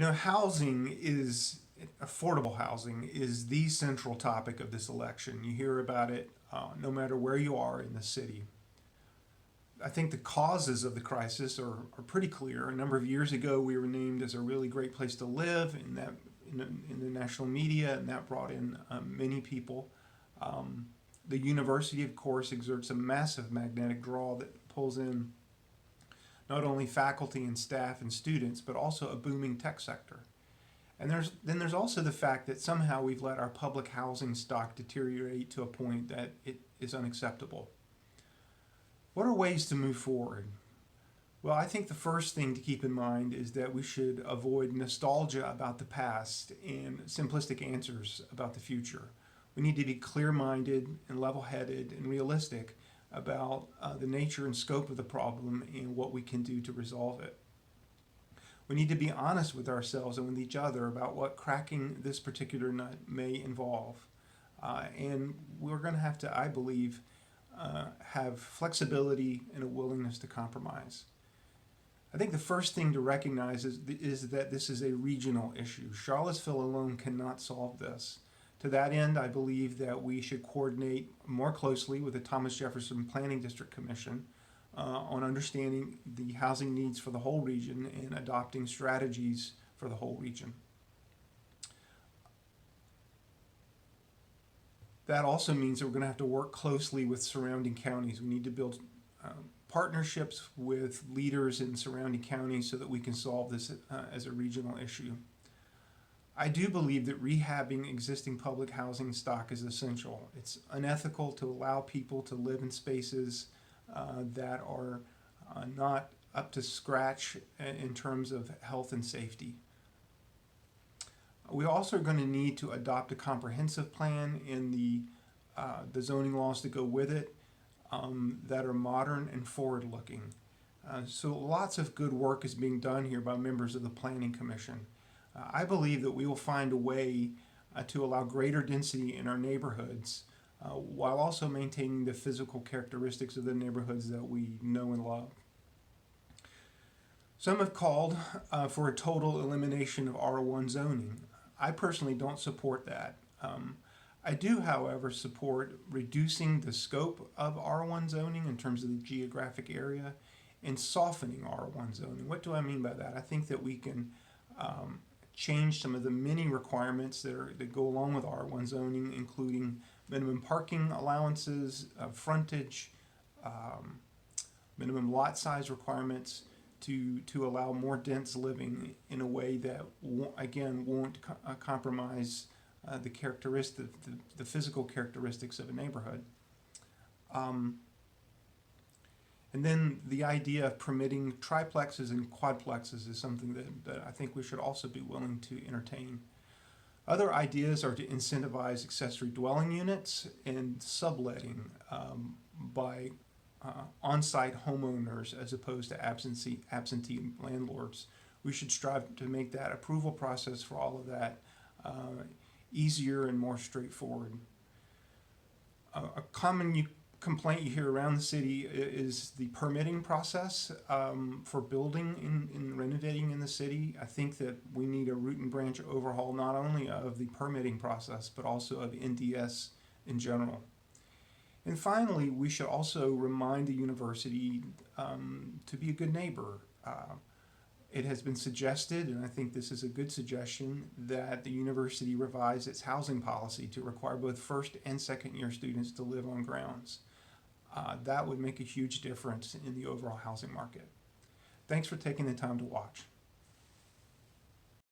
Affordable housing is the central topic of this election. You hear about it no matter where you are in the city. I think the causes of the crisis are pretty clear. A number of years ago, we were named as a really great place to live in the national media, and that brought in many people. The university, of course, exerts a massive magnetic draw that pulls in not only faculty and staff and students, but also a booming tech sector. And there's also the fact that somehow we've let our public housing stock deteriorate to a point that it is unacceptable. What are ways to move forward? Well, I think the first thing to keep in mind is that we should avoid nostalgia about the past and simplistic answers about the future. We need to be clear-minded and level-headed and realistic about the nature and scope of the problem and what we can do to resolve it. We need to be honest with ourselves and with each other about what cracking this particular nut may involve. And we're going to have to, I believe, have flexibility and a willingness to compromise. I think the first thing to recognize is that this is a regional issue. Charlottesville alone cannot solve this. To that end, I believe that we should coordinate more closely with the Thomas Jefferson Planning District Commission on understanding the housing needs for the whole region and adopting strategies for the whole region. That also means that we're going to have to work closely with surrounding counties. We need to build partnerships with leaders in surrounding counties so that we can solve this as a regional issue. I do believe that rehabbing existing public housing stock is essential. It's unethical to allow people to live in spaces that are not up to scratch in terms of health and safety. We also are going to need to adopt a comprehensive plan in the zoning laws that go with it that are modern and forward-looking. So lots of good work is being done here by members of the Planning Commission. I believe that we will find a way to allow greater density in our neighborhoods while also maintaining the physical characteristics of the neighborhoods that we know and love. Some have called for a total elimination of R1 zoning. I personally don't support that. I do, however, support reducing the scope of R1 zoning in terms of the geographic area and softening R1 zoning. What do I mean by that? I think that we can change some of the many requirements that go along with R1 zoning, including minimum parking allowances, frontage, minimum lot size requirements to allow more dense living in a way that, won't compromise the physical characteristics of a neighborhood. And then the idea of permitting triplexes and quadplexes is something that I think we should also be willing to entertain. Other ideas are to incentivize accessory dwelling units and subletting by on-site homeowners as opposed to absentee landlords. We should strive to make that approval process for all of that easier and more straightforward. A common complaint you hear around the city is the permitting process for building and renovating in the city. I think that we need a root and branch overhaul not only of the permitting process but also of NDS in general. And finally, we should also remind the university to be a good neighbor. It has been suggested, and I think this is a good suggestion, that the university revise its housing policy to require both first and second year students to live on grounds. That would make a huge difference in the overall housing market. Thanks for taking the time to watch.